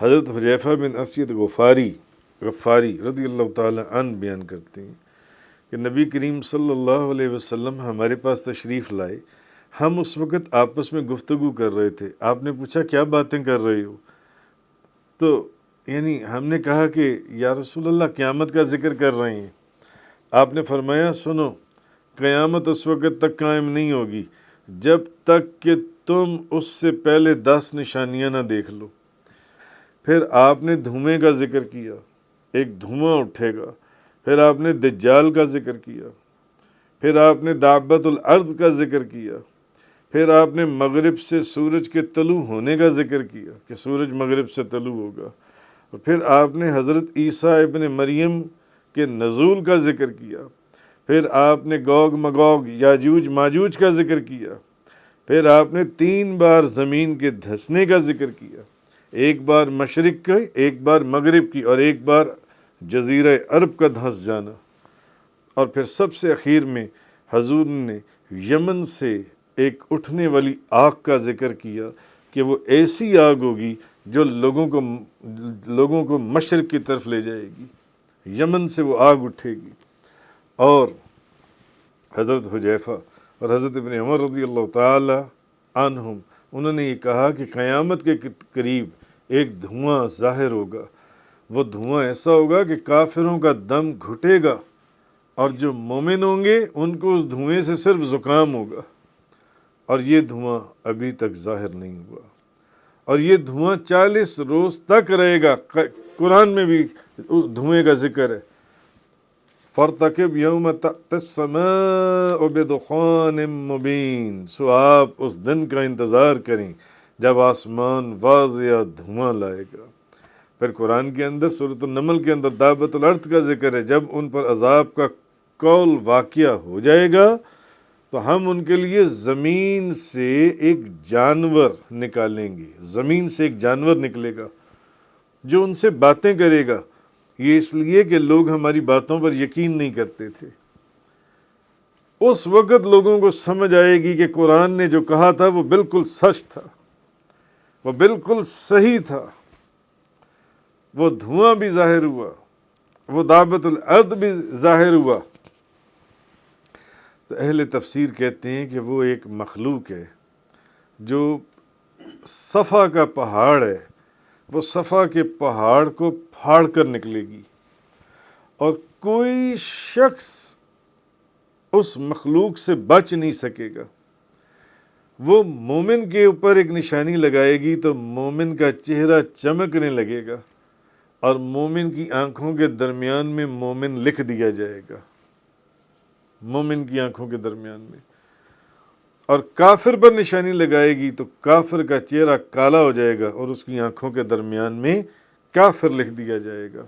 حضرت حذیفہ بن اسید غفاری رضی اللہ تعالی عنہ بیان کرتے ہیں کہ نبی کریم صلی اللہ علیہ وسلم ہمارے پاس تشریف لائے، ہم اس وقت آپس میں گفتگو کر رہے تھے، آپ نے پوچھا کیا باتیں کر رہے ہو؟ تو یعنی ہم نے کہا کہ یا رسول اللہ قیامت کا ذکر کر رہے ہیں۔ آپ نے فرمایا سنو، قیامت اس وقت تک قائم نہیں ہوگی جب تک کہ تم اس سے پہلے 10 نشانیاں نہ دیکھ لو۔ پھر آپ نے دھوئیں کا ذکر کیا، ایک دھواں اٹھے گا۔ پھر آپ نے دجال کا ذکر کیا، پھر آپ نے دابت الارض کا ذکر کیا، پھر آپ نے مغرب سے سورج کے طلوع ہونے کا ذکر کیا کہ سورج مغرب سے طلوع ہوگا، اور پھر آپ نے حضرت عیسیٰ ابن مریم کے نزول کا ذکر کیا، پھر آپ نے گوگ مگوگ یاجوج ماجوج کا ذکر کیا، پھر آپ نے 3 بار زمین کے دھسنے کا ذکر کیا، ایک بار مشرق کی، ایک بار مغرب کی، اور ایک بار جزیرہ عرب کا دھنس جانا، اور پھر سب سے اخیر میں حضور نے یمن سے ایک اٹھنے والی آگ کا ذکر کیا کہ وہ ایسی آگ ہوگی جو لوگوں کو مشرق کی طرف لے جائے گی، یمن سے وہ آگ اٹھے گی۔ اور حضرت حذیفہ اور حضرت ابن عمر رضی اللہ تعالی عنہم انہوں نے یہ کہا کہ قیامت کے قریب ایک دھواں ظاہر ہوگا، وہ دھواں ایسا ہوگا کہ کافروں کا دم گھٹے گا، اور جو مومن ہوں گے ان کو اس دھوئیں سے صرف زکام ہوگا، اور یہ دھواں ابھی تک ظاہر نہیں ہوا، اور یہ دھواں 40 روز تک رہے گا۔ قرآن میں بھی اس دھوئیں کا ذکر ہے، فَارْتَقِبْ يَوْمَ تَأْتِي السَّمَاءُ بِدُخَانٍ مُبِينٍ، سو آپ اس دن کا انتظار کریں جب آسمان واضح دھواں لائے گا۔ پھر قرآن کے اندر سورۃ النمل کے اندر دابت الارض کا ذکر ہے، جب ان پر عذاب کا قول واقعہ ہو جائے گا تو ہم ان کے لیے زمین سے ایک جانور نکالیں گے، زمین سے ایک جانور نکلے گا جو ان سے باتیں کرے گا، یہ اس لیے کہ لوگ ہماری باتوں پر یقین نہیں کرتے تھے۔ اس وقت لوگوں کو سمجھ آئے گی کہ قرآن نے جو کہا تھا وہ بالکل سچ تھا، وہ بالکل صحیح تھا۔ وہ دھواں بھی ظاہر ہوا، وہ دابت الارض بھی ظاہر ہوا۔ تو اہل تفسیر کہتے ہیں کہ وہ ایک مخلوق ہے جو صفا کا پہاڑ ہے، وہ صفا کے پہاڑ کو پھاڑ کر نکلے گی، اور کوئی شخص اس مخلوق سے بچ نہیں سکے گا۔ وہ مومن کے اوپر ایک نشانی لگائے گی تو مومن کا چہرہ چمکنے لگے گا، اور مومن کی آنکھوں کے درمیان میں مومن لکھ دیا جائے گا، مومن کی آنکھوں کے درمیان میں۔ اور کافر پر نشانی لگائے گی تو کافر کا چہرہ کالا ہو جائے گا اور اس کی آنکھوں کے درمیان میں کافر لکھ دیا جائے گا۔